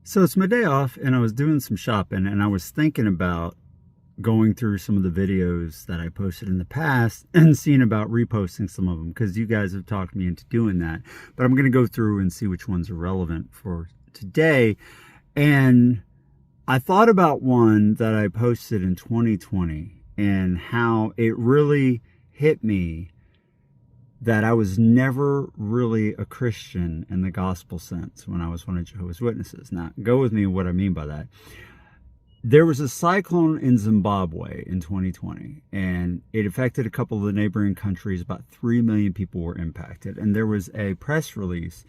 So it's my day off, and I was doing some shopping, and I was thinking about going through some of the videos that I posted in the past and seeing about reposting some of them because you guys have talked me into doing that. But I'm going to go through and see which ones are relevant for today. And I thought about one that I posted in 2020 and how it really hit me that I was never really a Christian in the gospel sense when I was one of Jehovah's Witnesses. Now, go with me what I mean by that. There was a cyclone in Zimbabwe in 2020, and it affected a couple of the neighboring countries. About 3 million people were impacted. And there was a press release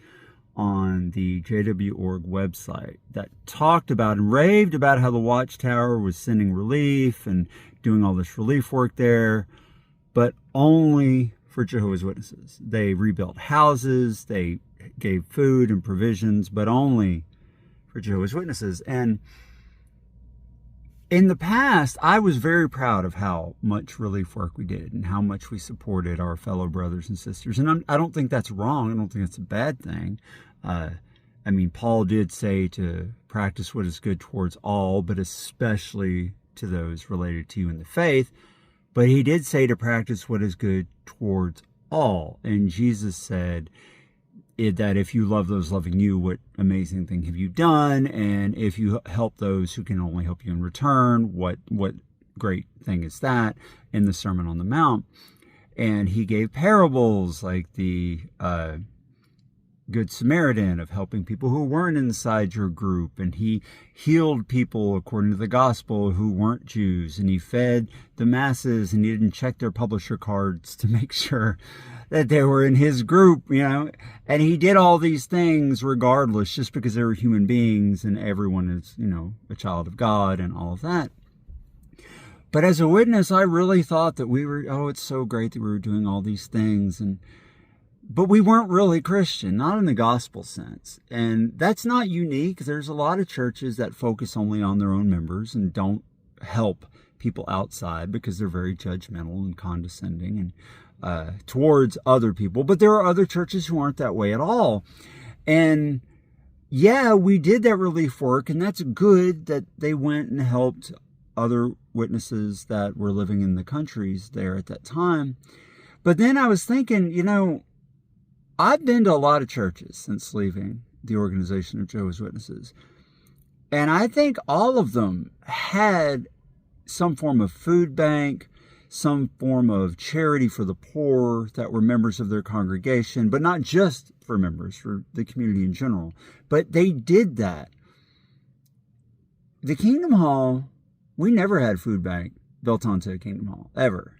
on the JW.org website that talked about and raved about how the Watchtower was sending relief and doing all this relief work there, but only for Jehovah's Witnesses. They rebuilt houses, they gave food and provisions, but only for Jehovah's Witnesses. And in the past, I was very proud of how much relief work we did and how much we supported our fellow brothers and sisters. And I don't think that's wrong. I don't think that's a bad thing. I mean, Paul did say to practice what is good towards all, but especially to those related to you in the faith. But he did say to practice what is good towards all. And Jesus said that if you love those loving you, what amazing thing have you done? And if you help those who can only help you in return, what great thing is that, in the Sermon on the Mount. And he gave parables like the Good Samaritan of helping people who weren't inside your group, and he healed people according to the gospel who weren't Jews, and he fed the masses, and he didn't check their publisher cards to make sure that they were in his group, and he did all these things regardless, just because they were human beings and everyone is, a child of God and all of that. But as a witness, I really thought that we were, it's so great that we were doing all these things, but we weren't really Christian, not in the gospel sense. And that's not unique. There's a lot of churches that focus only on their own members and don't help people outside because they're very judgmental and condescending and towards other people. But there are other churches who aren't that way at all. And yeah, we did that relief work, and that's good that they went and helped other witnesses that were living in the countries there at that time. But then I was thinking, I've been to a lot of churches since leaving the Organization of Jehovah's Witnesses. And I think all of them had some form of food bank, some form of charity for the poor that were members of their congregation, but not just for members, for the community in general. But they did that. The Kingdom Hall, we never had food bank built onto a Kingdom Hall, ever.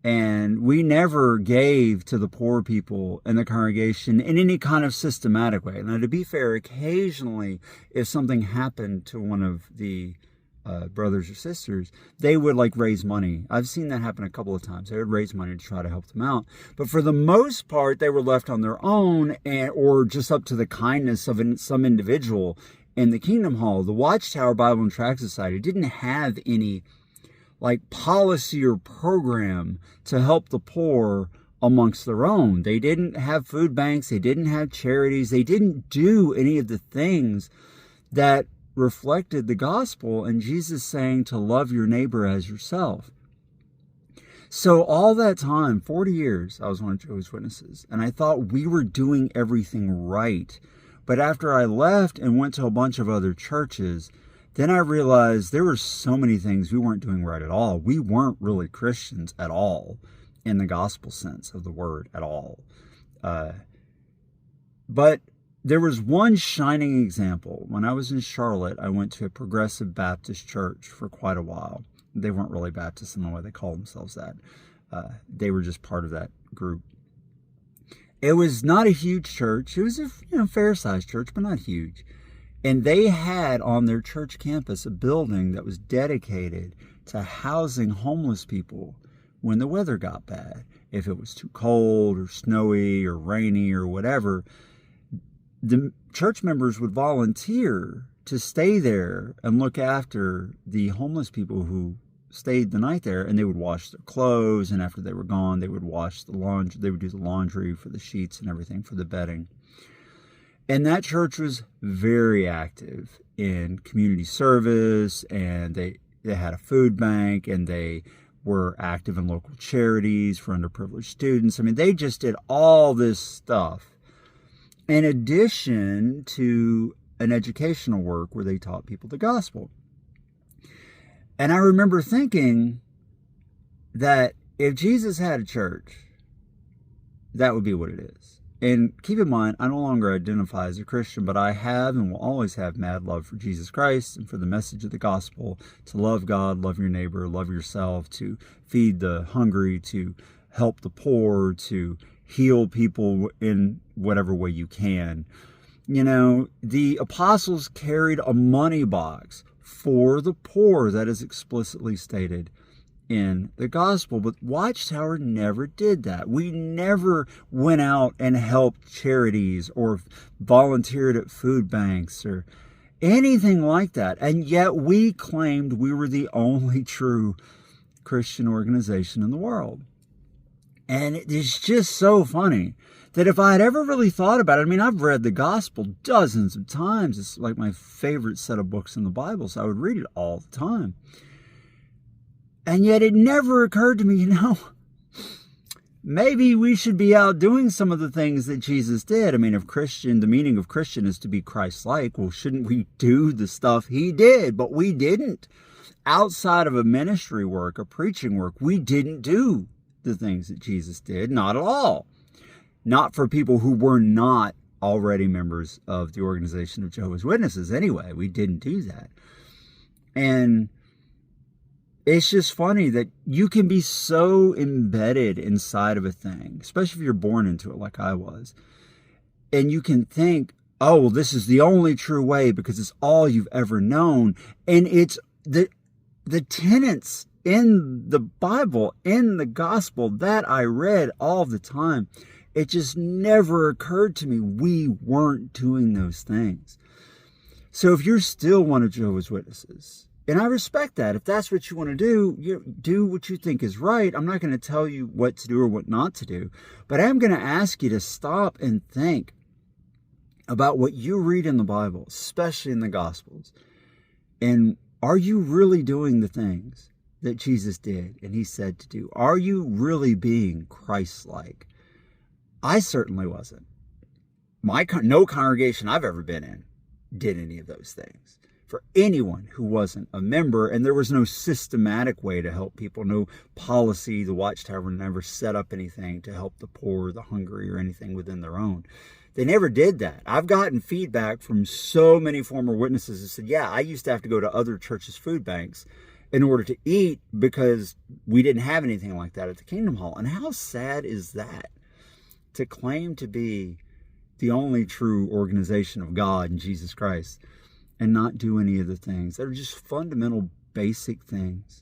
And we never gave to the poor people in the congregation in any kind of systematic way. Now, to be fair, occasionally, if something happened to one of the brothers or sisters, they would raise money. I've seen that happen a couple of times. They would raise money to try to help them out. But for the most part, they were left on their own or just up to the kindness of some individual in the Kingdom Hall. The Watchtower Bible and Tract Society didn't have any policy or program to help the poor amongst their own. They didn't have food banks. They didn't have charities. They didn't do any of the things that reflected the gospel and Jesus saying to love your neighbor as yourself. So all that time, 40 years, I was one of Jehovah's Witnesses, and I thought we were doing everything right. But after I left and went to a bunch of other churches, then I realized there were so many things we weren't doing right at all. We weren't really Christians at all in the gospel sense of the word at all. But there was one shining example. When I was in Charlotte, I went to a Progressive Baptist church for quite a while. They weren't really Baptists in the way they called themselves that. They were just part of that group. It was not a huge church. It was a fair-sized church, but not huge. And they had on their church campus a building that was dedicated to housing homeless people when the weather got bad. If it was too cold or snowy or rainy or whatever, the church members would volunteer to stay there and look after the homeless people who stayed the night there, and they would wash their clothes, and after they were gone, they would wash the laundry. They would do the laundry for the sheets and everything for the bedding. And that church was very active in community service, and they had a food bank, and they were active in local charities for underprivileged students. I mean, they just did all this stuff in addition to an educational work where they taught people the gospel. And I remember thinking that if Jesus had a church, that would be what it is. And keep in mind, I no longer identify as a Christian, but I have and will always have mad love for Jesus Christ and for the message of the gospel, to love God, love your neighbor, love yourself, to feed the hungry, to help the poor, to heal people in whatever way you can. You know, the apostles carried a money box for the poor. That is explicitly stated in the gospel, but Watchtower never did that. We never went out and helped charities or volunteered at food banks or anything like that. And yet we claimed we were the only true Christian organization in the world. And it's just so funny that if I had ever really thought about it, I mean, I've read the gospel dozens of times. It's like my favorite set of books in the Bible, so I would read it all the time. And yet it never occurred to me, you know, maybe we should be out doing some of the things that Jesus did. I mean, if the meaning of Christian is to be Christ-like, well, shouldn't we do the stuff he did? But we didn't. Outside of a ministry work, a preaching work, we didn't do the things that Jesus did. Not at all. Not for people who were not already members of the Organization of Jehovah's Witnesses anyway. We didn't do that. And it's just funny that you can be so embedded inside of a thing, especially if you're born into it like I was, and you can think, oh, well, this is the only true way because it's all you've ever known. And it's the tenets in the Bible, in the gospel that I read all the time. It just never occurred to me we weren't doing those things. So if you're still one of Jehovah's Witnesses, and I respect that. If that's what you want to do, you do what you think is right. I'm not going to tell you what to do or what not to do. But I am going to ask you to stop and think about what you read in the Bible, especially in the Gospels. And are you really doing the things that Jesus did and he said to do? Are you really being Christ-like? I certainly wasn't. No congregation I've ever been in did any of those things. For anyone who wasn't a member, and there was no systematic way to help people, no policy. The Watchtower never set up anything to help the poor, the hungry, or anything within their own. They never did that. I've gotten feedback from so many former witnesses who said, yeah, I used to have to go to other churches' food banks in order to eat because we didn't have anything like that at the Kingdom Hall. And how sad is that? To claim to be the only true organization of God in Jesus Christ and not do any of the things that are just fundamental, basic things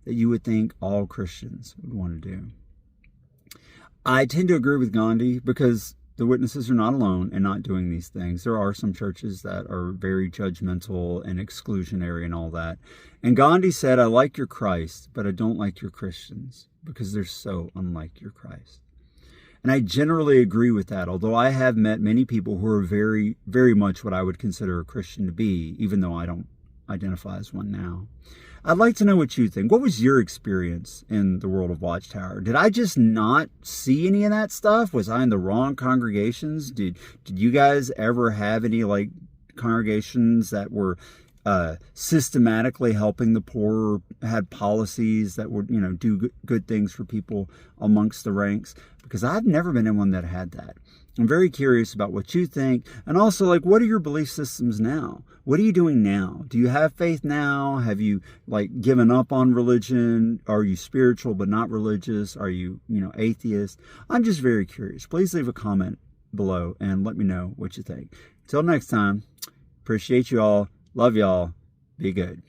that you would think all Christians would want to do. I tend to agree with Gandhi because the witnesses are not alone in not doing these things. There are some churches that are very judgmental and exclusionary and all that. And Gandhi said, I like your Christ, but I don't like your Christians because they're so unlike your Christ. And I generally agree with that, although I have met many people who are very, very much what I would consider a Christian to be, even though I don't identify as one now. I'd like to know what you think. What was your experience in the world of Watchtower? Did I just not see any of that stuff? Was I in the wrong congregations? Did you guys ever have any congregations that were systematically helping the poor, had policies that would, do good things for people amongst the ranks? Because I've never been in one that had that. I'm very curious about what you think. And also, what are your belief systems now? What are you doing now? Do you have faith now? Have you, given up on religion? Are you spiritual but not religious? Are you, atheist? I'm just very curious. Please leave a comment below and let me know what you think. Till next time, appreciate you all. Love y'all. Be good.